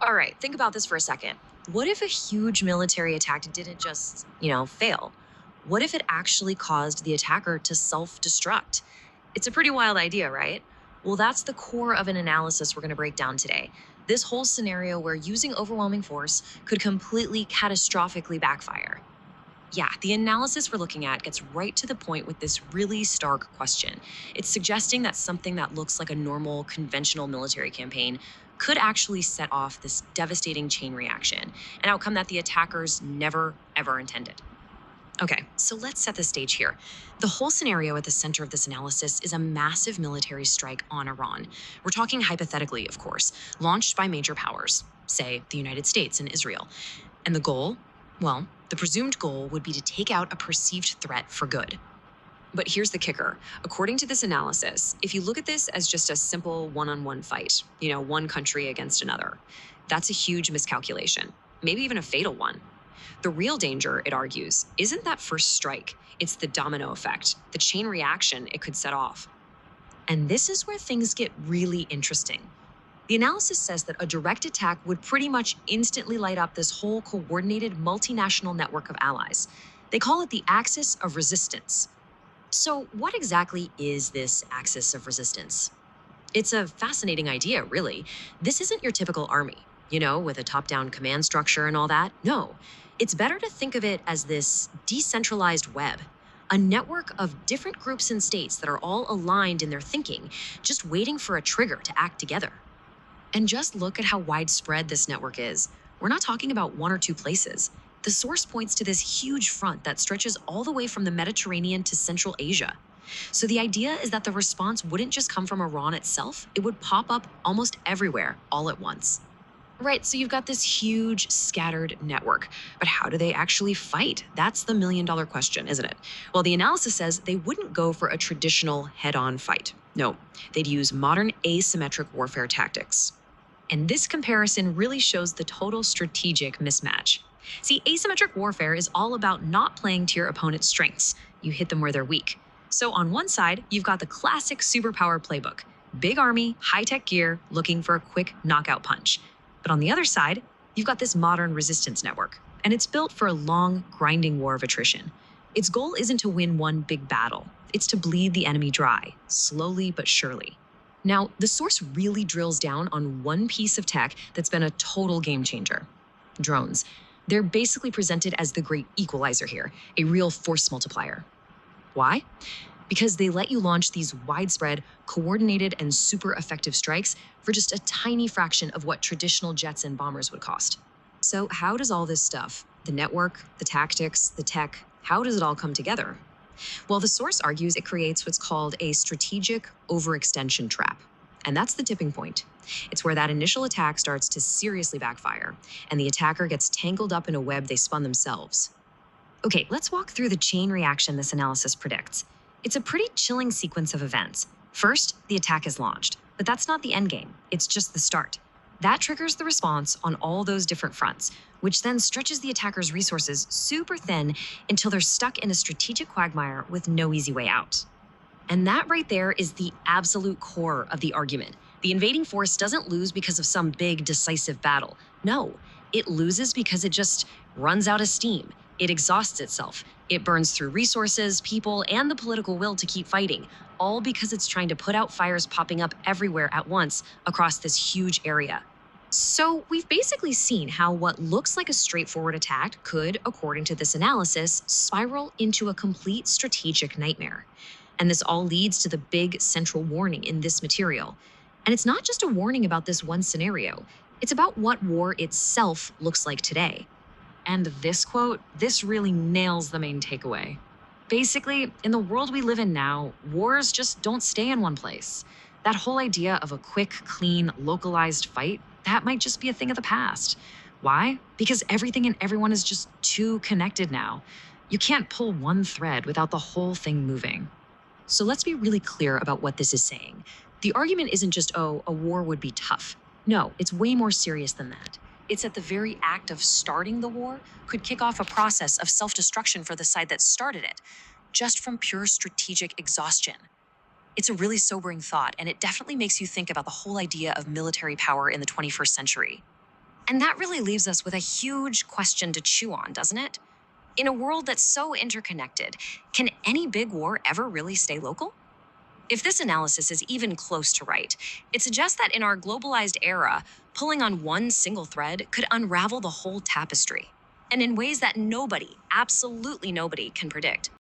All right, think about this for a second. What if a huge military attack didn't just, fail? What if it actually caused the attacker to self destruct? It's a pretty wild idea, right? Well, that's the core of an analysis we're going to break down today. This whole scenario where using overwhelming force could completely catastrophically backfire. Yeah, the analysis we're looking at gets right to the point with this really stark question. It's suggesting that something that looks like a normal, conventional military campaign could actually set off this devastating chain reaction, an outcome that the attackers never, ever intended. Okay, so let's set the stage here. The whole scenario at the center of this analysis is a massive military strike on Iran. We're talking hypothetically, of course, launched by major powers, say the United States and Israel. And the goal? Well, the presumed goal would be to take out a perceived threat for good. But here's the kicker. According to this analysis, if you look at this as just a simple one-on-one fight, one country against another, that's a huge miscalculation, maybe even a fatal one. The real danger, it argues, isn't that first strike. It's the domino effect, the chain reaction it could set off. And this is where things get really interesting. The analysis says that a direct attack would pretty much instantly light up this whole coordinated multinational network of allies. They call it the axis of resistance. So, what exactly is this axis of resistance? It's a fascinating idea, really. This isn't your typical army, with a top down command structure and all that. No, it's better to think of it as this decentralized web, a network of different groups and states that are all aligned in their thinking, just waiting for a trigger to act together. And just look at how widespread this network is. We're not talking about one or two places. The source points to this huge front that stretches all the way from the Mediterranean to Central Asia. So the idea is that the response wouldn't just come from Iran itself, it would pop up almost everywhere, all at once. Right, so you've got this huge scattered network. But how do they actually fight? That's the million-dollar question, isn't it? Well, the analysis says they wouldn't go for a traditional head-on fight. No, they'd use modern asymmetric warfare tactics. And this comparison really shows the total strategic mismatch. See, asymmetric warfare is all about not playing to your opponent's strengths. You hit them where they're weak. So on one side, you've got the classic superpower playbook. Big army, high-tech gear, looking for a quick knockout punch. But on the other side, you've got this modern resistance network. And it's built for a long, grinding war of attrition. Its goal isn't to win one big battle. It's to bleed the enemy dry, slowly but surely. Now, the source really drills down on one piece of tech that's been a total game changer: drones. They're basically presented as the great equalizer here, a real force multiplier. Why? Because they let you launch these widespread, coordinated, and super effective strikes for just a tiny fraction of what traditional jets and bombers would cost. So how does all this stuff, the network, the tactics, the tech, how does it all come together? Well, the source argues it creates what's called a strategic overextension trap. And that's the tipping point. It's where that initial attack starts to seriously backfire, and the attacker gets tangled up in a web they spun themselves. Okay, let's walk through the chain reaction this analysis predicts. It's a pretty chilling sequence of events. First, the attack is launched, but that's not the endgame. It's just the start. That triggers the response on all those different fronts, which then stretches the attacker's resources super thin until they're stuck in a strategic quagmire with no easy way out. And that right there is the absolute core of the argument. The invading force doesn't lose because of some big, decisive battle. No, it loses because it just runs out of steam. It exhausts itself. It burns through resources, people, and the political will to keep fighting, all because it's trying to put out fires popping up everywhere at once across this huge area. So we've basically seen how what looks like a straightforward attack could, according to this analysis, spiral into a complete strategic nightmare. And this all leads to the big central warning in this material. And it's not just a warning about this one scenario. It's about what war itself looks like today. And this quote, this really nails the main takeaway. Basically, in the world we live in now, wars just don't stay in one place. That whole idea of a quick, clean, localized fight, that might just be a thing of the past. Why? Because everything and everyone is just too connected now. You can't pull one thread without the whole thing moving. So let's be really clear about what this is saying. The argument isn't just, oh, a war would be tough. No, it's way more serious than that. It's that the very act of starting the war could kick off a process of self-destruction for the side that started it, just from pure strategic exhaustion. It's a really sobering thought, and it definitely makes you think about the whole idea of military power in the 21st century. And that really leaves us with a huge question to chew on, doesn't it? In a world that's so interconnected, can any big war ever really stay local? If this analysis is even close to right, it suggests that in our globalized era, pulling on one single thread could unravel the whole tapestry, and in ways that nobody, absolutely nobody, can predict.